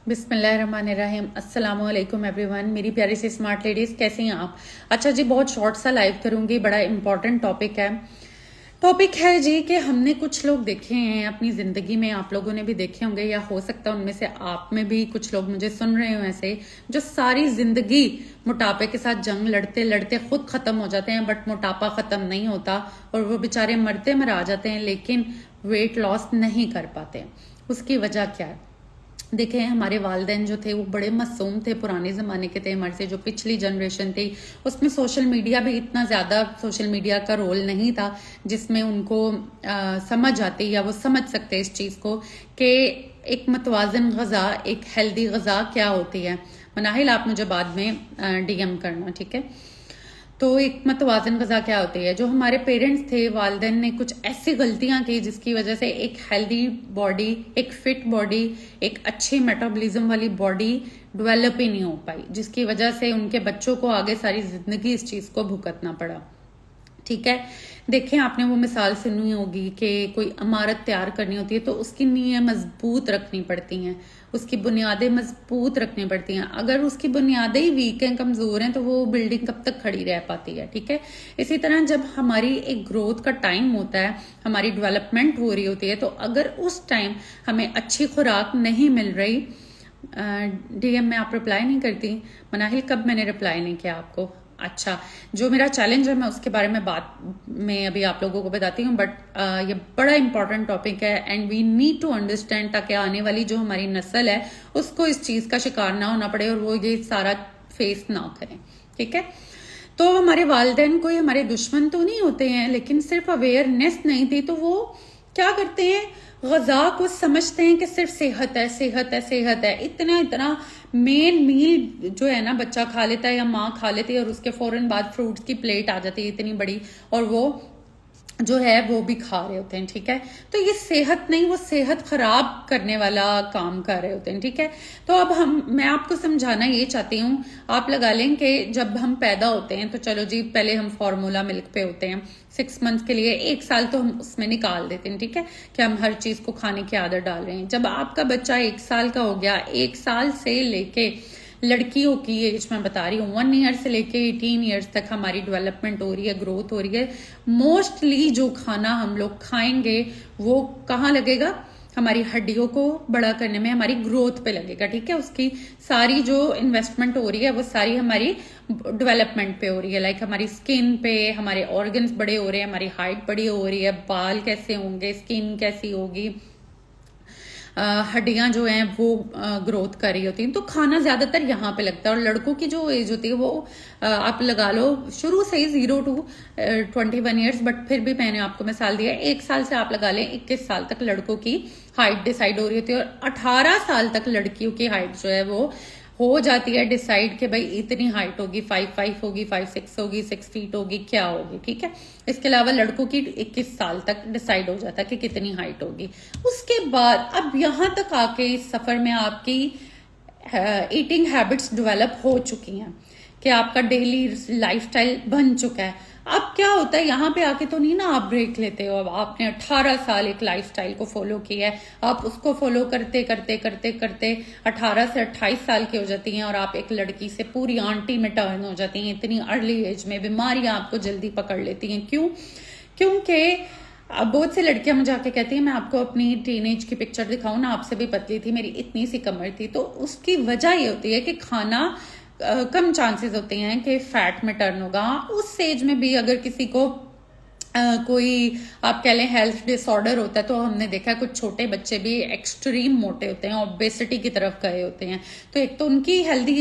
बिस्मिल्लाहिर्रहमानिर्रहीम। अस्सलामु अलैकुम एवरीवन। मेरी प्यारी सी स्मार्ट लेडीज़, कैसी हैं आप? अच्छा जी, बहुत शॉर्ट सा लाइव करूंगी। बड़ा इंपॉर्टेंट टॉपिक है जी कि हमने कुछ लोग देखे हैं अपनी ज़िंदगी में, आप लोगों ने भी देखे होंगे या हो सकता है उनमें से आप में भी कुछ लोग मुझे सुन रहे हो ऐसे, जो सारी ज़िंदगी मोटापे के साथ जंग लड़ते लड़ते खुद ख़त्म हो जाते हैं, बट मोटापा ख़त्म नहीं होता और वो बेचारे मरते मरा जाते हैं, लेकिन वेट लॉस नहीं कर पाते। उसकी वजह क्या है? देखे, हमारे वालिदैन जो थे वो बड़े मासूम थे, पुराने ज़माने के थे। हमारे से जो पिछली जनरेशन थी उसमें सोशल मीडिया भी इतना ज़्यादा, सोशल मीडिया का रोल नहीं था जिसमें उनको समझ आती या वो समझ सकते इस चीज़ को कि एक मतवाजन गज़ा, एक हेल्दी गज़ा क्या होती है। मनाहिल, आप मुझे बाद में डीएम करना, ठीक है? तो एक मतवाजन गज़ा क्या होती है? जो हमारे पेरेंट्स थे, वालिदैन ने कुछ ऐसी गलतियां की जिसकी वजह से एक हेल्दी बॉडी, एक फिट बॉडी, एक अच्छी मेटाबॉलिज्म वाली बॉडी डेवलप ही नहीं हो पाई, जिसकी वजह से उनके बच्चों को आगे सारी जिंदगी इस चीज़ को भुगतना पड़ा। ठीक है, देखें, आपने वो मिसाल सुनी होगी कि कोई इमारत तैयार करनी होती है तो उसकी नींवें मजबूत रखनी पड़ती हैं, उसकी बुनियादें मजबूत रखनी पड़ती हैं। अगर उसकी बुनियादें ही वीक हैं, कमज़ोर हैं, तो वो बिल्डिंग कब तक खड़ी रह पाती है? ठीक है, इसी तरह जब हमारी एक ग्रोथ का टाइम होता है, हमारी डेवलपमेंट हो रही होती है, तो अगर उस टाइम हमें अच्छी खुराक नहीं मिल रही, डीएम में आप रिप्लाई नहीं करती। मनाहिल, कब मैंने रिप्लाई नहीं किया आपको? अच्छा, जो मेरा चैलेंज है मैं उसके बारे में बात में अभी आप लोगों को बताती हूँ, बट ये बड़ा इंपॉर्टेंट टॉपिक है and we need to understand, ताकि आने वाली जो हमारी नस्ल है उसको इस चीज़ का शिकार ना होना पड़े और वो ये सारा फेस ना करें। ठीक है, तो हमारे वालिदैन कोई हमारे दुश्मन तो नहीं होते हैं, लेकिन सिर्फ अवेयरनेस नहीं थी, तो वो क्या करते हैं, गज़ा को समझते हैं कि सिर्फ सेहत है, सेहत है, सेहत है। इतना इतना मेन मील जो है ना, बच्चा खा लेता है या माँ खा लेती है और उसके फौरन बाद फ्रूट्स की प्लेट आ जाती है इतनी बड़ी, और वो जो है वो भी खा रहे होते हैं। ठीक है, तो ये सेहत नहीं, वो सेहत खराब करने वाला काम कर रहे होते हैं। ठीक है, तो अब मैं आपको समझाना ये चाहती हूँ, आप लगा लें कि जब हम पैदा होते हैं तो चलो जी, पहले हम फार्मूला मिल्क पे होते हैं 6 मंथ्स के लिए, 1 साल तो हम उसमें निकाल देते हैं। ठीक है, कि हम हर चीज को खाने की आदत डाल रहे हैं। जब आपका बच्चा 1 साल का हो गया, 1 साल से लेके लड़कियों की एज मैं बता रही हूँ 1 ईयर से लेके 18 ईयर्स तक हमारी डेवलपमेंट हो रही है, ग्रोथ हो रही है। मोस्टली जो खाना हम लोग खाएंगे वो कहाँ लगेगा? हमारी हड्डियों को बड़ा करने में, हमारी ग्रोथ पे लगेगा। ठीक है, उसकी सारी जो इन्वेस्टमेंट हो रही है वो सारी हमारी डेवलपमेंट पे हो रही है। लाइक हमारी स्किन पे, हमारे ऑर्गन्स बड़े हो रहे हैं, हमारी हाइट बड़ी हो रही है, बाल कैसे होंगे, स्किन कैसी होगी, हड्डियां जो हैं वो ग्रोथ कर रही होती हैं। तो खाना ज्यादातर यहाँ पे लगता है। और लड़कों की जो एज होती है वो आप लगा लो शुरू से ही 0 to 21 ईयर्स, बट फिर भी मैंने आपको मिसाल दिया, 1 साल से आप लगा लें 21 साल तक लड़कों की हाइट डिसाइड हो रही होती है, और 18 साल तक लड़कियों की हाइट जो है वो हो जाती है डिसाइड कि भाई इतनी हाइट होगी, 5'5" होगी, 5'6" होगी, 6 फीट होगी, क्या होगी। ठीक है, इसके अलावा लड़कों की 21 साल तक डिसाइड हो जाता है कि कितनी हाइट होगी। उसके बाद अब यहां तक आके इस सफर में आपकी ईटिंग हैबिट्स डेवलप हो चुकी हैं कि आपका डेली लाइफस्टाइल बन चुका है। अब क्या होता है, यहाँ पे आके तो नहीं ना आप ब्रेक लेते हो। अब आपने 18 साल एक लाइफस्टाइल को फॉलो किया है, आप उसको फॉलो करते करते करते करते 18 से 28 साल की हो जाती हैं और आप एक लड़की से पूरी आंटी में टर्न हो जाती हैं। इतनी अर्ली एज में बीमारियां आपको जल्दी पकड़ लेती हैं। क्यों? क्योंकि अब बहुत सी लड़कियां मुझे आके कहती हैं, मैं आपको अपनी टीनेज की पिक्चर दिखाऊं ना, आपसे भी पतली थी, मेरी इतनी सी कमर थी। तो उसकी वजह ये होती है कि खाना कम चांसेस होते हैं कि फैट में टर्न होगा। उस एज में भी अगर किसी को कोई आप कह लें हेल्थ डिसऑर्डर होता है, तो हमने देखा है कुछ छोटे बच्चे भी एक्सट्रीम मोटे होते हैं, ओबेसिटी की तरफ गए होते हैं। तो एक तो उनकी हेल्दी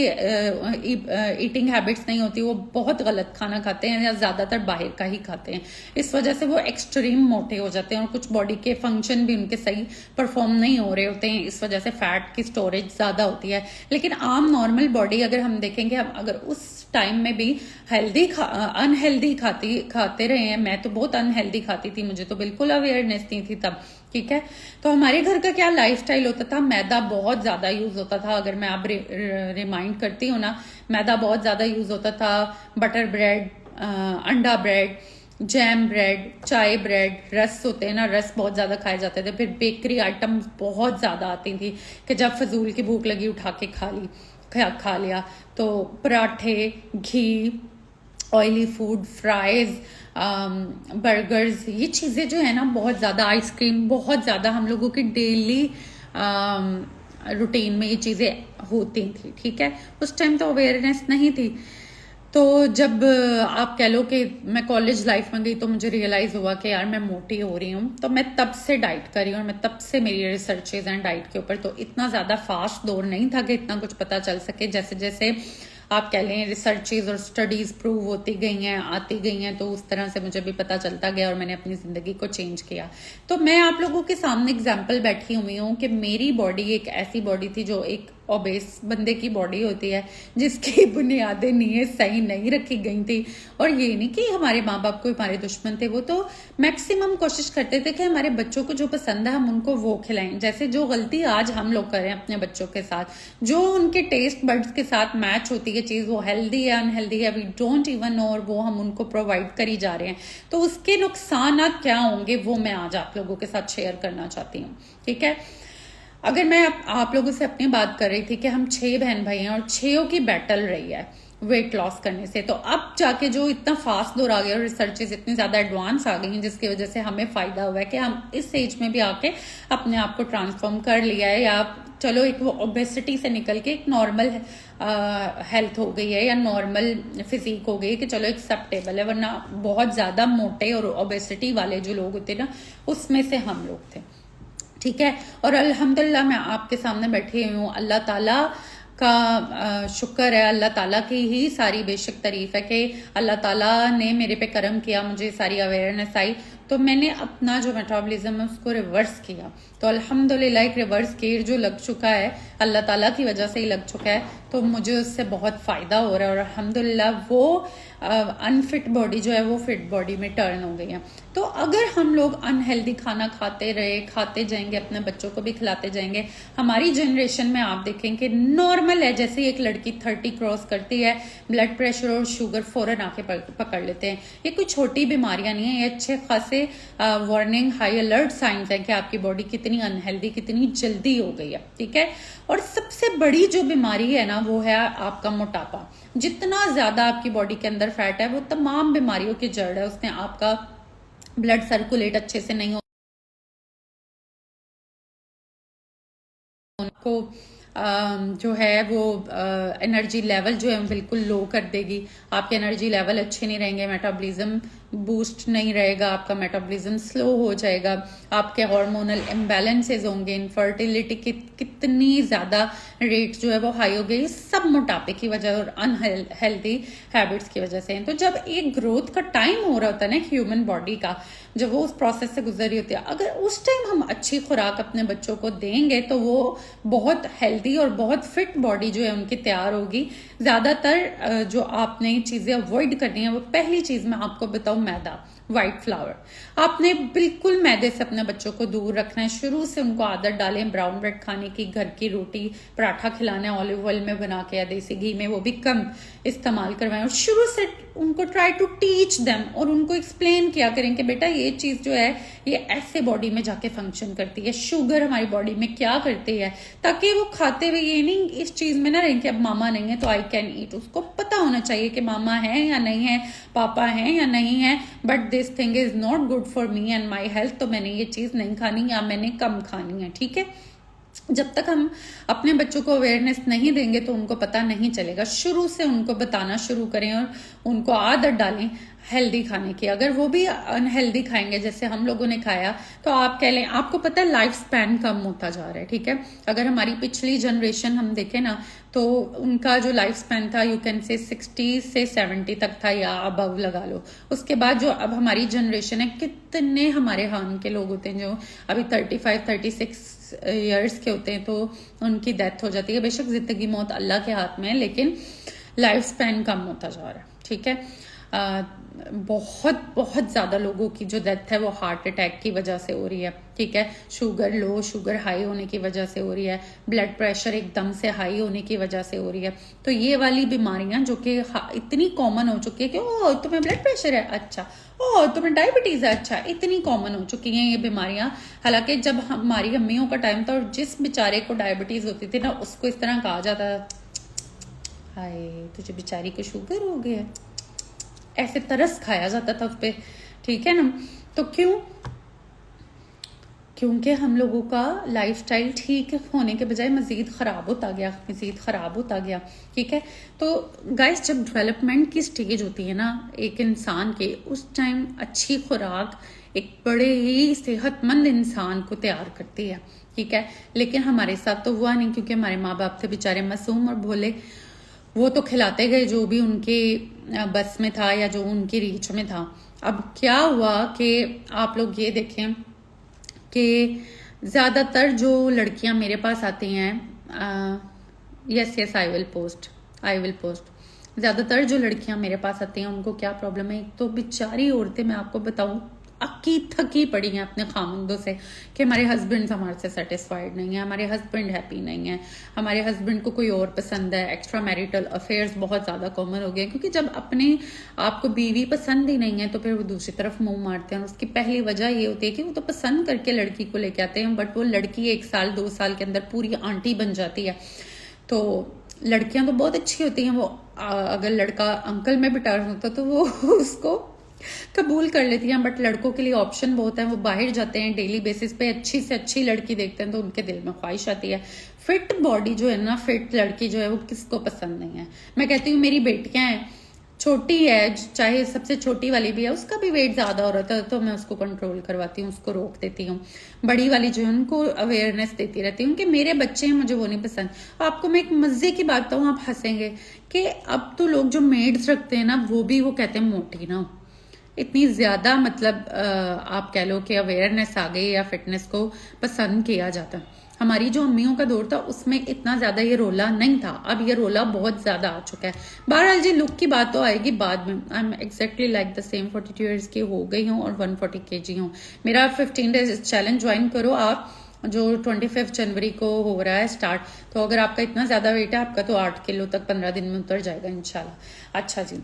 ईटिंग हैबिट्स नहीं होती, वो बहुत गलत खाना खाते हैं या ज्यादातर बाहर का ही खाते हैं, इस वजह से वो एक्सट्रीम मोटे हो जाते हैं और कुछ बॉडी के फंक्शन भी उनके सही परफॉर्म नहीं हो रहे होते हैं, इस वजह से फैट की स्टोरेज ज्यादा होती है। लेकिन आम नॉर्मल बॉडी अगर हम देखेंगे, हम अगर उस टाइम में भी हेल्दी अनहेल्दी खाते रहे हैं, मैं तो बहुत अनहेल्दी खाती थी, मुझे तो बिल्कुल अवेयरनेस नहीं थी तब। ठीक है, तो हमारे घर का क्या लाइफस्टाइल होता था, मैदा बहुत ज्यादा यूज होता था। अगर मैं आप रिमाइंड करती हूँ ना, मैदा बहुत ज्यादा यूज होता था, बटर ब्रेड, अंडा ब्रेड, जैम ब्रेड, चाय ब्रेड, रस होते हैं ना, रस बहुत ज़्यादा खाए जाते थे। फिर बेकरी आइटम्स बहुत ज़्यादा आती थी कि जब फजूल की भूख लगी उठा के खा लिया। तो पराठे, घी, ऑयली फूड, फ्राइज, बर्गर्स, ये चीज़ें जो है ना बहुत ज़्यादा, आइसक्रीम बहुत ज़्यादा हम लोगों की डेली रूटीन में ये चीज़ें होती थी। ठीक है, उस टाइम तो अवेयरनेस नहीं थी। तो जब आप कह लो कि मैं कॉलेज लाइफ में गई तो मुझे रियलाइज़ हुआ कि यार मैं मोटी हो रही हूँ, तो मैं तब से डाइट कर रही हूँ और मैं तब से मेरी रिसर्चेज हैं डाइट के ऊपर। तो इतना ज़्यादा फास्ट दौर नहीं था कि इतना कुछ पता चल सके। जैसे जैसे आप कह लें रिसर्चेज और स्टडीज़ प्रूव होती गई हैं, आती गई हैं, तो उस तरह से मुझे भी पता चलता गया और मैंने अपनी ज़िंदगी को चेंज किया। तो मैं आप लोगों के सामने एग्जाम्पल बैठी हुई हूँ कि मेरी बॉडी एक ऐसी बॉडी थी जो एक ओबेस बंदे की बॉडी होती है, जिसकी बुनियादें नीयत सही नहीं रखी गई थी। और ये नहीं कि हमारे माँ बाप कोई हमारे दुश्मन थे, वो तो मैक्सिमम कोशिश करते थे कि हमारे बच्चों को जो पसंद है हम उनको वो खिलाएं। जैसे जो गलती आज हम लोग करें अपने बच्चों के साथ, जो उनके टेस्ट बड्स के साथ मैच होती है चीज़, वो हेल्दी है अनहेल्दी है वी डोंट इवन नो, और वो हम उनको प्रोवाइड करी जा रहे हैं। तो उसके नुकसान क्या होंगे वो मैं आज आप लोगों के साथ शेयर करना चाहती हूँ। ठीक है, अगर मैं आप लोगों से अपनी बात कर रही थी कि हम 6 बहन भाई हैं और 6 की बैटल रही है वेट लॉस करने से, तो अब जाके जो इतना फास्ट दौर आ गया और रिसर्चेज इतनी ज़्यादा एडवांस आ गई हैं, जिसकी वजह से हमें फ़ायदा हुआ है कि हम इस एज में भी आके अपने आप को ट्रांसफॉर्म कर लिया है, या चलो एक वो ओबेसिटी से निकल के एक नॉर्मल हेल्थ हो गई है या नॉर्मल फिजिक हो गई कि चलो एक्सेप्टेबल है। वरना बहुत ज़्यादा मोटे और ओबेसिटी वाले जो लोग होते ना, उसमें से हम लोग थे। ठीक है, और अल्हम्दुलिल्लाह मैं आपके सामने बैठी हुई हूँ। अल्लाह ताला का शुक्र है, अल्लाह ताला की ही सारी बेशक तारीफ है कि अल्लाह ताला ने मेरे पे करम किया, मुझे सारी अवेयरनेस आई, तो मैंने अपना जो मेटाबॉलिज्म है उसको रिवर्स किया। तो अल्हम्दुलिल्लाह एक रिवर्स गेयर जो लग चुका है, अल्लाह ताला की वजह से ही लग चुका है, तो मुझे उससे बहुत फ़ायदा हो रहा है। और अल्हम्दुलिल्लाह वो अनफिट बॉडी जो है वो फिट बॉडी में टर्न हो गई है। तो अगर हम लोग अनहेल्दी खाना खाते जाएंगे, अपने बच्चों को भी खिलाते जाएंगे, हमारी जनरेशन में आप देखें कि नॉर्मल है, जैसे एक लड़की 30 क्रॉस करती है, ब्लड प्रेशर और शुगर फौरन आके पकड़ लेते हैं। ये कोई छोटी बीमारियां नहीं है, ये अच्छे खासे वार्निंग हाई अलर्ट साइंस है कि आपकी बॉडी कितनी अनहेल्दी, कितनी जल्दी हो गई है। ठीक है, और सबसे बड़ी जो बीमारी है ना वो है आपका मोटापा। जितना ज्यादा आपकी बॉडी के अंदर फैट है वो तमाम बीमारियों की जड़ है। उसने आपका ब्लड सर्कुलेट अच्छे से नहीं को जो है वो एनर्जी लेवल जो है बिल्कुल लो कर देगी। आपके एनर्जी लेवल अच्छे नहीं रहेंगे, मेटाबॉलिज्म बूस्ट नहीं रहेगा, आपका मेटाबॉलिज्म स्लो हो जाएगा, आपके हार्मोनल इम्बैलेंसेस होंगे, इनफर्टिलिटी की कितनी ज़्यादा रेट जो है वो हाई हो गई, सब मोटापे की वजह और अनहेल्दी हैबिट्स की वजह से। तो जब एक ग्रोथ का टाइम हो रहा होता है ना ह्यूमन बॉडी का, जब वो उस प्रोसेस से गुजर रही होती है, अगर उस टाइम हम अच्छी खुराक अपने बच्चों को देंगे तो वो बहुत हेल्दी और बहुत फिट बॉडी जो है उनकी तैयार होगी। ज़्यादातर जो आपने चीज़ें अवॉइड करनी है, वो पहली चीज़ मैं आपको बताऊँ, मैदा, व्हाइट फ्लावर। आपने बिल्कुल मैदे से अपने बच्चों को दूर रखना है। शुरू से उनको आदत डालें ब्राउन ब्रेड खाने की, घर की रोटी, पराठा खिलाना है ऑलिव ऑयल में बना के या देसी घी में, वो भी कम इस्तेमाल करवाएं। और शुरू से उनको ट्राई टू टीच देम, और उनको एक्सप्लेन किया करें कि बेटा ये चीज़ जो है ये ऐसे बॉडी में जाके फंक्शन करती है, शुगर हमारी बॉडी में क्या करती है, ताकि वो खाते हुए ये नहीं इस चीज़ में ना रहें कि अब मामा नहीं है तो आई कैन ईट। उसको पता होना चाहिए कि मामा है या नहीं है, पापा है या नहीं है, but this thing is not good for me and my health, तो मैंने ये चीज़ नहीं खानी या मैंने कम खानी है। ठीक है, जब तक हम अपने बच्चों को अवेयरनेस नहीं देंगे तो उनको पता नहीं चलेगा। शुरू से उनको बताना शुरू करें और उनको आदत डालें हेल्दी खाने की। अगर वो भी अनहेल्दी खाएंगे जैसे हम लोगों ने खाया, तो आप कह लें, आपको पता है लाइफ स्पैन कम होता जा रहा है। ठीक है, अगर हमारी पिछली जनरेशन हम देखें ना, तो उनका जो लाइफ स्पैन था यू कैन से 60 से 70 तक था या अबव लगा लो। उसके बाद जो अब हमारी जनरेशन है, कितने हमारे हान के लोग होते हैं जो अभी 35 36 ईयर्स के होते हैं, तो उनकी डेथ हो जाती है। बेशक जिंदगी मौत अल्लाह के हाथ में है, लेकिन लाइफ स्पैन कम होता जा रहा है। ठीक है, बहुत बहुत ज़्यादा लोगों की जो डेथ है वो हार्ट अटैक की वजह से हो रही है, ठीक है। शुगर लो, शुगर हाई होने की वजह से हो रही है, ब्लड प्रेशर एकदम से हाई होने की वजह से हो रही है। तो ये वाली बीमारियां जो कि इतनी कॉमन हो चुकी है कि ओ तुम्हें ब्लड प्रेशर है, अच्छा, ओ तुम्हें डायबिटीज है, अच्छा, इतनी कॉमन हो चुकी हैं ये बीमारियां। हालांकि जब हमारी अम्मियों का टाइम था और जिस बेचारे को डायबिटीज होती थी ना, उसको इस तरह कहा जाता था, हाय तुझे बेचारी को शुगर हो गया, ऐसे तरस खाया जाता था उस पर, ठीक है ना। तो क्योंकि हम लोगों का लाइफस्टाइल ठीक होने के बजाय मज़ीद ख़राब होता गया, ठीक है। तो गाइस, जब डेवलपमेंट की स्टेज होती है ना एक इंसान के, उस टाइम अच्छी खुराक एक बड़े ही सेहतमंद इंसान को तैयार करती है, ठीक है। लेकिन हमारे साथ तो हुआ नहीं, क्योंकि हमारे माँ बाप थे बेचारे मासूम और भोले, वो तो खिलाते गए जो भी उनके बस में था या जो उनकी रीच में था। अब क्या हुआ कि आप लोग ये देखें कि ज़्यादातर जो लड़कियां मेरे पास आती हैं, यस आई विल पोस्ट, ज़्यादातर जो लड़कियां मेरे पास आती हैं उनको क्या प्रॉब्लम है। एक तो बेचारी औरतें, मैं आपको बताऊं, अक्की थकी पड़ी हैं अपने खामंदों से कि हमारे हस्बैंड हमारे से सेटिस्फाइड नहीं है, हमारे हस्बैंड हैप्पी नहीं है, हमारे हस्बैंड को कोई और पसंद है। एक्स्ट्रा मैरिटल अफेयर्स बहुत ज़्यादा कॉमन हो गए, क्योंकि जब अपने आपको बीवी पसंद ही नहीं है तो फिर वो दूसरी तरफ मुंह मारते हैं। उसकी पहली वजह ये होती है कि वो तो पसंद करके लड़की को लेके आते हैं, बट वो लड़की 1 साल 2 साल के अंदर पूरी आंटी बन जाती है। तो लड़कियां तो बहुत अच्छी होती हैं, वो अगर लड़का अंकल में बिठा होता तो वो उसको कबूल कर लेती हैं, बट लड़कों के लिए ऑप्शन बहुत है। वो बाहर जाते हैं डेली बेसिस पे, अच्छी से अच्छी लड़की देखते हैं तो उनके दिल में ख्वाहिश आती है। फिट बॉडी जो है ना, फिट लड़की जो है वो किसको पसंद नहीं है। मैं कहती हूँ मेरी बेटियां हैं, छोटी है, चाहे सबसे छोटी वाली भी है, उसका भी वेट ज्यादा हो रहा था तो मैं उसको कंट्रोल करवाती हूँ, उसको रोक देती हूँ। बड़ी वाली जो है उनको अवेयरनेस देती रहती हूँ कि मेरे बच्चे हैं, मुझे वो नहीं पसंद। आपको मैं एक मजे की बात बताऊँ, आप हंसेंगे कि अब तो लोग जो मेड्स रखते हैं ना, वो भी वो कहते हैं मोटी ना हो। इतनी ज्यादा मतलब आप कह लो कि अवेयरनेस आ गई या फिटनेस को पसंद किया जाता। हमारी जो अम्मियों का दौर था उसमें इतना ज्यादा ये रोला नहीं था, अब ये रोला बहुत ज्यादा आ चुका है। बहरहाल जी, लुक की बात तो आएगी बाद में। I am exactly like the same, 42 years की हो गई हूँ और 140 kg हूँ। मेरा 15 डेज चैलेंज ज्वाइन करो आप, जो 25 जनवरी को हो रहा है स्टार्ट। तो अगर आपका इतना ज्यादा वेट है, आपका तो 8 किलो तक 15 दिन में उतर जाएगा इंशाल्लाह। अच्छा जी,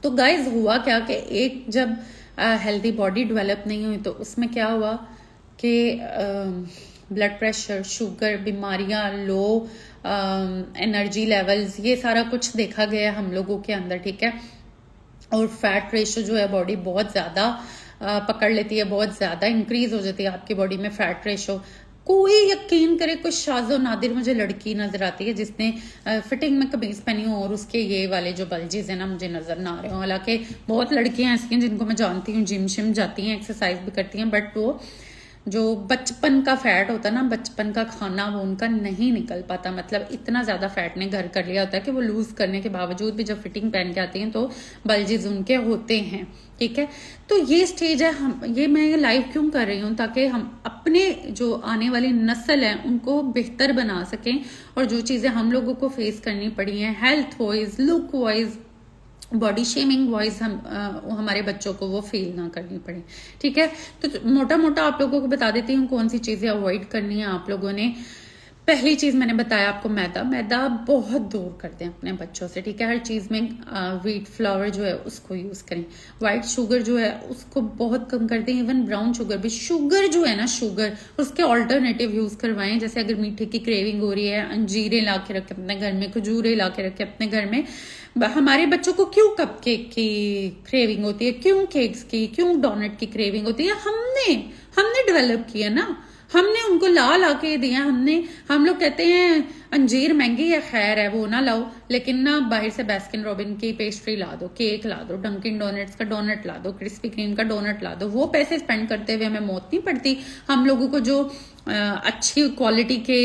तो गाइज हुआ क्या कि एक जब हेल्दी बॉडी डेवलप नहीं हुई तो उसमें क्या हुआ कि ब्लड प्रेशर, शुगर, बीमारियां, लो एनर्जी लेवल्स, ये सारा कुछ देखा गया हम लोगों के अंदर, ठीक है। और फैट रेशो जो है बॉडी बहुत ज़्यादा पकड़ लेती है, बहुत ज़्यादा इंक्रीज हो जाती है आपकी बॉडी में फैट रेशो। कोई यकीन करे, कोई शाज़ो नादिर मुझे लड़की नजर आती है जिसने फिटिंग में कमीज पहनी हो और उसके ये वाले जो बल्जेस है ना मुझे नजर ना आ रहे हो। हालांकि बहुत लड़कियां ऐसी हैं जिनको मैं जानती हूँ, जिम शिम जाती हैं, एक्सरसाइज भी करती हैं, बट वो जो बचपन का फैट होता है ना, बचपन का खाना, वो उनका नहीं निकल पाता। मतलब इतना ज्यादा फैट ने घर कर लिया होता है कि वो लूज करने के बावजूद भी जब फिटिंग पहन के आती हैं तो बल्जेस उनके होते हैं, ठीक है। तो ये स्टेज है, हम ये मैं ये लाइव क्यों कर रही हूँ, ताकि हम अपने जो आने वाली नस्ल है उनको बेहतर बना सकें। और जो चीजें हम लोगों को फेस करनी पड़ी हैं health wise, look wise, body shaming wise, हमारे बच्चों को वो फील ना करनी पड़े, ठीक है। तो मोटा मोटा आप लोगों को बता देती हूँ कौन सी चीजें अवॉइड करनी है आप लोगों ने। पहली चीज मैंने बताया आपको, मैदा बहुत दूर कर दें अपने बच्चों से, ठीक है। हर चीज में व्हीट फ्लावर जो है उसको यूज करें। व्हाइट शुगर जो है उसको बहुत कम कर दें। इवन ब्राउन शुगर भी, शुगर जो है ना, शुगर उसके ऑल्टरनेटिव यूज करवाएं। जैसे अगर मीठे की क्रेविंग हो रही है, अंजीरें ला के रखे अपने घर में, खजूरें ला के रखे अपने घर में। हमारे बच्चों को क्यों कप केक की क्रेविंग होती है, क्यों केक्स की, क्यों डोनट की क्रेविंग होती है, हमने डेवलप किया ना, हमने उनको ला के दिया। हम लोग कहते हैं अंजीर महंगी है, खैर है वो ना लाओ, लेकिन ना बाहर से बास्किन रॉबिन की पेस्ट्री ला दो, केक ला दो, डंकिन डोनट्स का डोनट ला दो, क्रिस्पी क्रीम का डोनट ला दो। वो पैसे स्पेंड करते हुए हमें मौत नहीं पड़ती। हम लोगों को जो अच्छी क्वालिटी के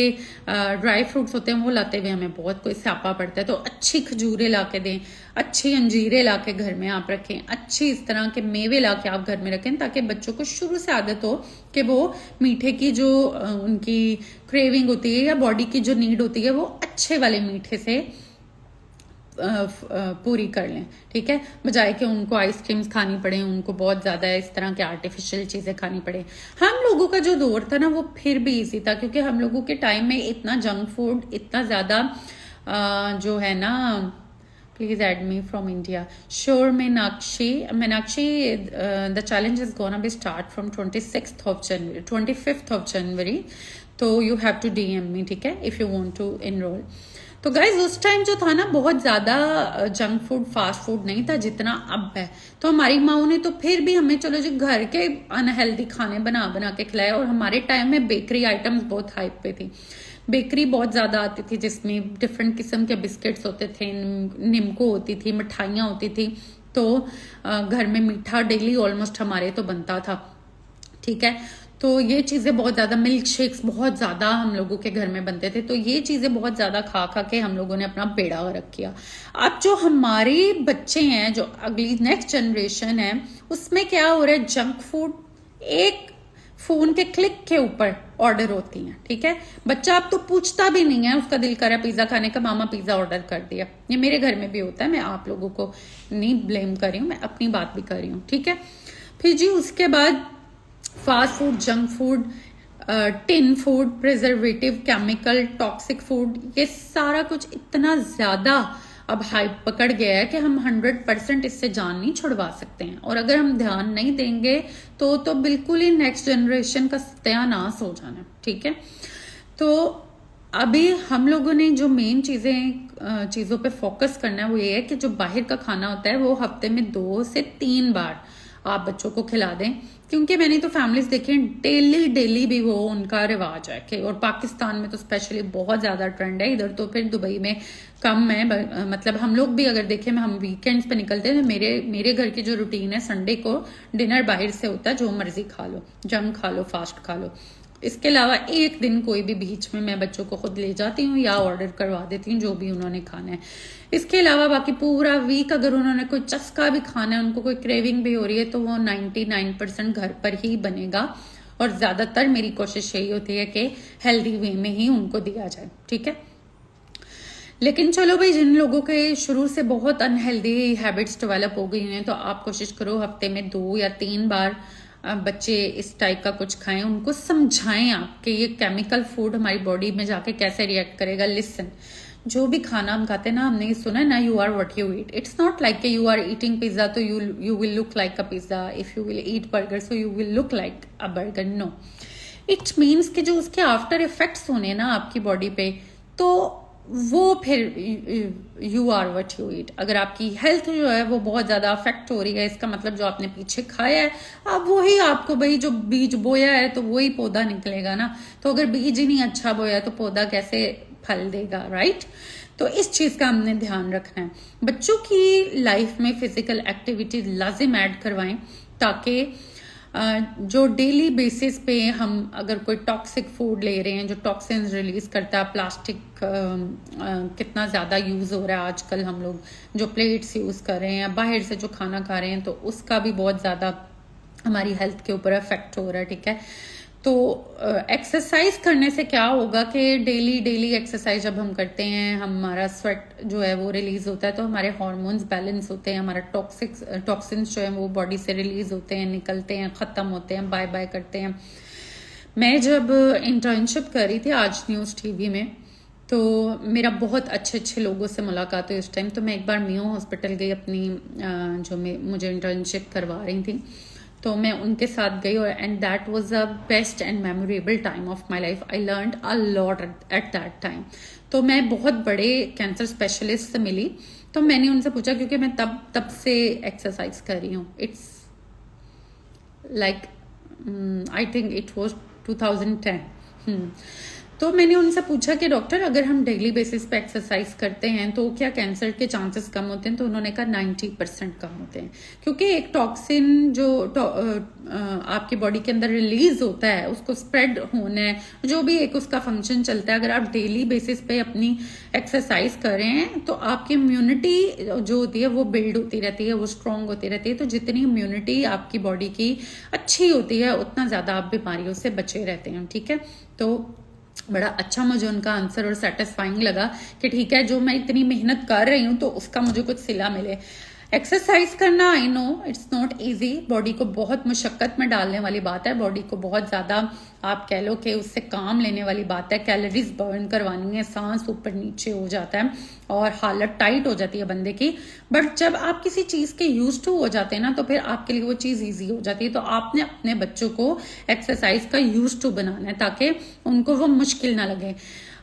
ड्राई फ्रूट्स होते हैं वो लाते हुए हमें बहुत कोई स्यापा पड़ता है। तो अच्छी खजूरें ला के दें, अच्छी अंजीरें ला के घर में आप रखें, अच्छी इस तरह के मेवे ला के आप घर में रखें, ताकि बच्चों को शुरू से आदत हो कि वो मीठे की जो उनकी क्रेविंग होती है या बॉडी की जो नीड होती है वो अच्छे वाले मीठे से पूरी कर लें, ठीक है, बजाय कि उनको आइसक्रीम्स खानी पड़े, उनको बहुत ज़्यादा इस तरह के आर्टिफिशियल चीज़ें खानी पड़े। हम लोगों का जो दौर था ना वो फिर भी इजी था, क्योंकि हम लोगों के टाइम में इतना जंक फूड, इतना ज़्यादा जो है ना, please add me from India. Sure, Meenakshi, the challenge is gonna be start from 26th of January, 25th of January. तो you have to DM me, ठीक है, if you want to enroll. तो guys उस time जो था ना बहुत ज्यादा जंक फूड, फास्ट फूड नहीं था जितना अब है। तो हमारी माओ ने तो फिर भी हमें चलो जी घर के अनहेल्दी खाने बना बना के खिलाए, और हमारे टाइम में बेकरी आइटम्स बहुत हाइप पे थी। बेकरी बहुत ज़्यादा आती थी जिसमें डिफरेंट किस्म के बिस्किट्स होते थे, निम्को होती थी, मिठाइयाँ होती थी। तो घर में मीठा डेली ऑलमोस्ट हमारे तो बनता था, ठीक है। तो ये चीज़ें बहुत ज़्यादा, मिल्क शेक्स बहुत ज़्यादा हम लोगों के घर में बनते थे। तो ये चीज़ें बहुत ज़्यादा खा खा के हम लोगों ने अपना बेड़ा गर्क किया। अब जो हमारे बच्चे हैं, जो अगली नेक्स्ट जनरेशन है, उसमें क्या हो रहा है, जंक फूड एक फोन के क्लिक के ऊपर ऑर्डर होती हैं, ठीक है। बच्चा अब तो पूछता भी नहीं है, उसका दिल करा पिज्जा खाने का, मामा पिज्जा ऑर्डर कर दिया। ये मेरे घर में भी होता है, मैं आप लोगों को नहीं ब्लेम कर रही हूँ, मैं अपनी बात भी कर रही हूँ, ठीक है। फिर जी उसके बाद fast food, junk food, tin food, preservative, chemical, toxic food, ये सारा कुछ इतना ज्यादा अब हाइप पकड़ गया है कि हम 100% इससे जान नहीं छुड़वा सकते हैं। और अगर हम ध्यान नहीं देंगे तो बिल्कुल ही नेक्स्ट जनरेशन का सत्यानाश हो जाना है, ठीक है। तो अभी हम लोगों ने जो मेन चीज़ों पे फोकस करना है वो ये है कि जो बाहर का खाना होता है वो हफ्ते में 2 से 3 बार आप बच्चों को खिला दें, क्योंकि मैंने तो फैमिलीज देखी हैं डेली भी वो उनका रिवाज है कि, और पाकिस्तान में तो स्पेशली बहुत ज्यादा ट्रेंड है, इधर तो फिर दुबई में कम है। मतलब हम लोग भी अगर देखें, हम वीकेंड्स पे निकलते हैं, मेरे घर की जो रूटीन है, संडे को डिनर बाहर से होता है, जो मर्जी खा लो, जंक खा लो, फास्ट खा लो। इसके अलावा एक दिन कोई भी बीच में मैं बच्चों को खुद ले जाती हूँ या ऑर्डर करवा देती हूँ जो भी उन्होंने खाना है। इसके अलावा बाकी पूरा वीक अगर उन्होंने कोई चस्का भी खाना है, उनको कोई क्रेविंग भी हो रही है, तो वो 99% घर पर ही बनेगा। और ज्यादातर मेरी कोशिश यही होती है कि हेल्दी वे में ही उनको दिया जाए, ठीक है। लेकिन चलो भाई, जिन लोगों के शुरू से बहुत अनहेल्दी हैबिट्स डेवलप हो गई हैं, तो आप कोशिश करो हफ्ते में 2 या 3 बार बच्चे इस टाइप का कुछ खाएं। उनको समझाएं आप कि ये केमिकल फूड हमारी बॉडी में जाके कैसे रिएक्ट करेगा। लिसन, जो भी खाना हम खाते हैं ना, हमने सुना है ना, you are what you eat. It's not like you are eating pizza तो you will look like a pizza, if you will eat burger so you will look like a burger. No, it means कि जो उसके after effects होने ना आपकी body पे, तो वो फिर you are what you eat. अगर आपकी हेल्थ जो है वो बहुत ज्यादा अफेक्ट हो रही है, इसका मतलब जो आपने पीछे खाया है, अब वही आपको, भाई जो बीज बोया है तो वही पौधा निकलेगा ना। तो अगर बीज ही नहीं अच्छा बोया तो पौधा कैसे फल देगा, राइट। तो इस चीज का हमने ध्यान रखना है। बच्चों की लाइफ में फिजिकल एक्टिविटी लाजिम ऐड करवाएं, ताकि जो डेली बेसिस पे हम अगर कोई टॉक्सिक फूड ले रहे हैं जो टॉक्सिन्स रिलीज करता है, प्लास्टिक कितना ज़्यादा यूज़ हो रहा है आजकल, हम लोग जो प्लेट्स यूज़ कर रहे हैं, बाहर से जो खाना खा रहे हैं, तो उसका भी बहुत ज़्यादा हमारी हेल्थ के ऊपर इफेक्ट हो रहा है, ठीक है। तो एक्सरसाइज करने से क्या होगा कि डेली एक्सरसाइज जब हम करते हैं, हमारा स्वेट जो है वो रिलीज होता है, तो हमारे हार्मोन्स बैलेंस होते हैं, हमारा टॉक्सिन्स जो है वो बॉडी से रिलीज होते हैं, निकलते हैं, खत्म होते हैं, बाय बाय करते हैं। मैं जब इंटर्नशिप कर रही थी आज न्यूज़ टीवी में, तो मेरा बहुत अच्छे लोगों से मुलाकात हुई उस टाइम। तो मैं एक बार मियो हॉस्पिटल गई, अपनी जो मुझे इंटर्नशिप करवा रही थी, तो मैं उनके साथ गई, और and that was a best and memorable time of my life. I learned a lot at that time. तो मैं बहुत बड़े कैंसर स्पेशलिस्ट से मिली, तो मैंने उनसे पूछा, क्योंकि मैं तब से एक्सरसाइज कर रही हूँ, it's like I think it was 2010। तो मैंने उनसे पूछा कि डॉक्टर, अगर हम डेली बेसिस पे एक्सरसाइज करते हैं तो क्या कैंसर के चांसेस कम होते हैं? तो उन्होंने कहा 90% कम होते हैं, क्योंकि एक टॉक्सिन जो आपकी बॉडी के अंदर रिलीज होता है, उसको स्प्रेड होना है, जो भी एक उसका फंक्शन चलता है, अगर आप डेली बेसिस पे अपनी एक्सरसाइज कर रहे हैं तो आपकी इम्यूनिटी जो होती है वो बिल्ड होती रहती है, वो स्ट्रांग होती रहती है। तो जितनी इम्यूनिटी आपकी बॉडी की अच्छी होती है, उतना ज्यादा आप बीमारियों से बचे रहते हैं, ठीक है। तो बड़ा अच्छा मुझे उनका आंसर और सेटिस्फाइंग लगा कि ठीक है, जो मैं इतनी मेहनत कर रही हूँ तो उसका मुझे कुछ सिला मिले। एक्सरसाइज करना, I know it's not easy, body को बहुत मुशक्कत में डालने वाली बात है, बॉडी को बहुत ज़्यादा आप कह लो कि उससे काम लेने वाली बात है, कैलोरीज बर्न करवानी है, सांस ऊपर नीचे हो जाता है और हालत टाइट हो जाती है बंदे की। बट जब आप किसी चीज़ के यूज टू हो जाते हैं ना, तो फिर आपके लिए वो चीज़ ईजी हो जाती है। तो आपने अपने बच्चों को एक्सरसाइज का यूज टू बनाना है ताकि उनको वो मुश्किल ना लगे।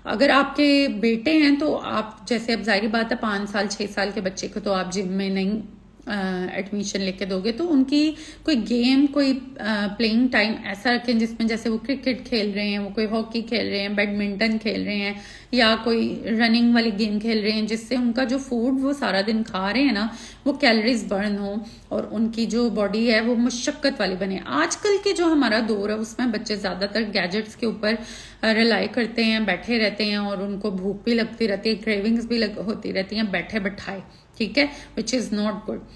अगर आपके बेटे हैं तो आप जैसे, अब जाहिर बात है 5 साल 6 साल के बच्चे को तो आप जिम में नहीं एडमिशन लेके दोगे, तो उनकी कोई गेम, कोई प्लेइंग टाइम ऐसा रखें जिसमें जैसे वो क्रिकेट खेल रहे हैं, वो कोई हॉकी खेल रहे हैं, बैडमिंटन खेल रहे हैं या कोई रनिंग वाली गेम खेल रहे हैं, जिससे उनका जो फूड वो सारा दिन खा रहे हैं ना, वो कैलोरीज बर्न हो और उनकी जो बॉडी है वो मुशक्कत वाली बने। आजकल के जो हमारा दौर है उसमें बच्चे ज़्यादातर गैजेट्स के ऊपर रिलाई करते हैं, बैठे रहते हैं और उनको भूख भी लगती रहती है, क्रेविंग्स भी होती रहती हैं बैठे बैठाए, ठीक है, which is not good.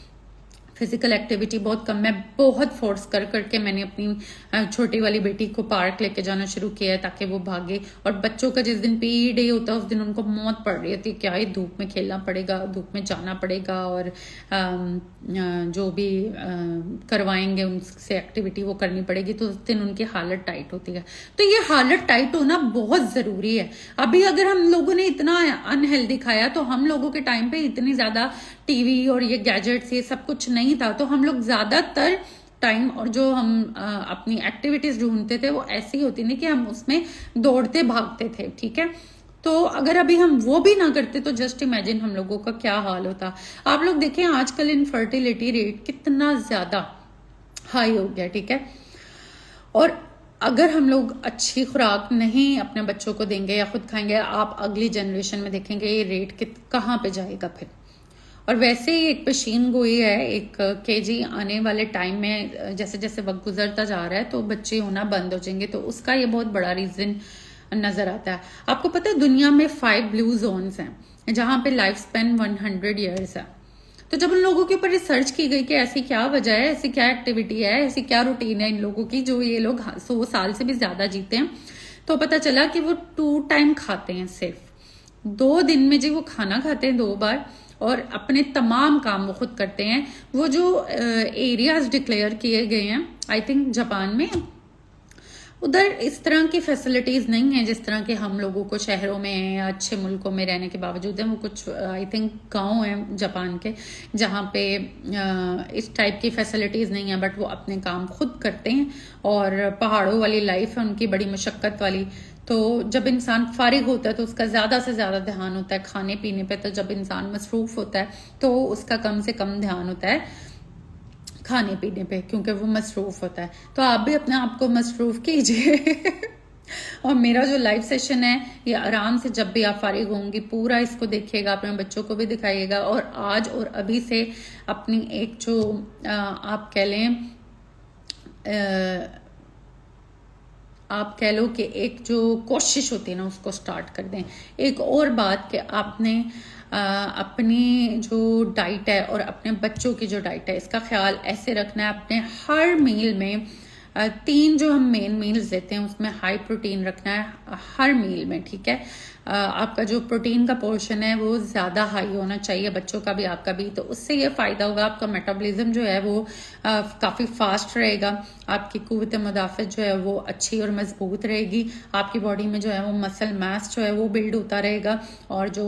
Physical activity बहुत कम है। बहुत फोर्स कर करके मैंने अपनी छोटी वाली बेटी को पार्क लेके जाना शुरू किया है ताकि वो भागे। और बच्चों का जिस दिन पीई डे होता है उस दिन उनको मौत पड़ रही थी, क्या ही धूप में खेलना पड़ेगा, धूप में जाना पड़ेगा और जो भी करवाएंगे उनसे एक्टिविटी वो करनी पड़ेगी, तो उस दिन उनकी हालत टाइट होती है। तो ये हालत टाइट होना बहुत ज़रूरी है। अभी अगर हम लोगों ने इतना अनहेल्दी खाया, तो हम लोगों के टाइम पे इतनी ज़्यादा टीवी और ये गैजेट्स ये सब कुछ नहीं था, तो हम लोग ज़्यादातर टाइम और जो हम अपनी एक्टिविटीज़ ढूंढते थे वो ऐसी होती नहीं कि हम उसमें दौड़ते भागते थे, ठीक है। तो अगर अभी हम वो भी ना करते तो जस्ट इमेजिन हम लोगों का क्या हाल होता। आप लोग देखें आजकल इनफर्टिलिटी रेट कितना ज़्यादा हाई हो गया, ठीक है। और अगर हम लोग अच्छी खुराक नहीं अपने बच्चों को देंगे या खुद खाएंगे, आप अगली जनरेशन में देखेंगे ये रेट कहाँ पे जाएगा फिर। और वैसे ही एक पेशीन गोई है, एक केजी आने वाले टाइम में जैसे जैसे वक्त गुजरता जा रहा है तो बच्चे होना बंद हो जाएंगे, तो उसका ये बहुत बड़ा रीजन नजर आता है। आपको पता है दुनिया में 5 ब्लू जोन्स हैं जहां पे लाइफ स्पेन 100 ईयर्स है। तो जब उन लोगों के ऊपर रिसर्च की गई कि ऐसी क्या वजह है, ऐसी क्या एक्टिविटी है, ऐसी क्या रूटीन है इन लोगों की जो ये लोग 100 साल से भी ज्यादा जीते हैं, तो पता चला कि वो 2 टाइम खाते हैं, सिर्फ 2 दिन में जी वो खाना खाते हैं 2 बार और अपने तमाम काम वो खुद करते हैं। वो जो एरियाज डिक्लेयर किए गए हैं आई थिंक जापान में, उधर इस तरह की फैसिलिटीज नहीं है जिस तरह के हम लोगों को शहरों में या अच्छे मुल्कों में रहने के बावजूद है। वो कुछ आई थिंक गांव है जापान के जहाँ पे इस टाइप की फैसिलिटीज नहीं है, बट वो अपने काम खुद करते हैं और पहाड़ों वाली लाइफ है उनकी, बड़ी मुशक्कत वाली। तो जब इंसान फारिग होता है तो उसका ज़्यादा से ज़्यादा ध्यान होता है खाने पीने पे, तो जब इंसान मसरूफ़ होता है तो उसका कम से कम ध्यान होता है खाने पीने पे, क्योंकि वो मसरूफ़ होता है। तो आप भी अपने आप को मसरूफ़ कीजिए और मेरा जो लाइव सेशन है ये आराम से जब भी आप फारिग होंगी पूरा इसको देखिएगा, अपने बच्चों को भी दिखाइएगा और आज और अभी से अपनी एक जो आप कह लें आप कह लो कि एक जो कोशिश होती है ना उसको स्टार्ट कर दें। एक और बात कि आपने अपनी जो डाइट है और अपने बच्चों की जो डाइट है इसका ख्याल ऐसे रखना है, अपने हर मील में 3 जो हम मेन मील्स देते हैं उसमें हाई प्रोटीन रखना है हर मील में, ठीक है। आपका जो प्रोटीन का पोर्शन है वो ज़्यादा हाई होना चाहिए, बच्चों का भी आपका भी। तो उससे ये फ़ायदा होगा, आपका मेटाबॉलिज्म जो है वो काफ़ी फास्ट रहेगा, आपकी क़ुव्वत मुदाफ़त जो है वो अच्छी और मजबूत रहेगी, आपकी बॉडी में जो है वो मसल मास जो है वो बिल्ड होता रहेगा। और जो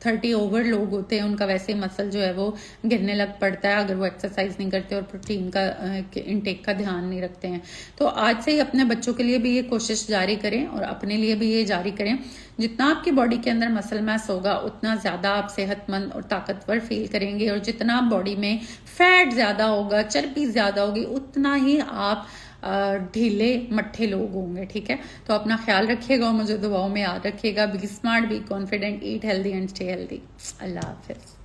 30 ओवर लोग होते हैं उनका वैसे ही मसल जो है वो गिरने लग पड़ता है अगर वो एक्सरसाइज नहीं करते और प्रोटीन का इनटेक का ध्यान नहीं रखते हैं। तो आज से ही अपने बच्चों के लिए भी ये कोशिश जारी करें और अपने लिए भी ये जारी करें। जितना आपकी बॉडी के अंदर मसल मास होगा उतना ज़्यादा आप सेहतमंद और ताकतवर फील करेंगे, और जितना बॉडी में फैट ज़्यादा होगा, चर्बी ज़्यादा होगी, उतना ही आप ढीले मट्ठे लोग होंगे, ठीक है। तो अपना ख्याल रखिएगा और मुझे दुआओं में याद रखिएगा। Be smart, be confident, eat healthy and stay healthy. Allah हाफिज़।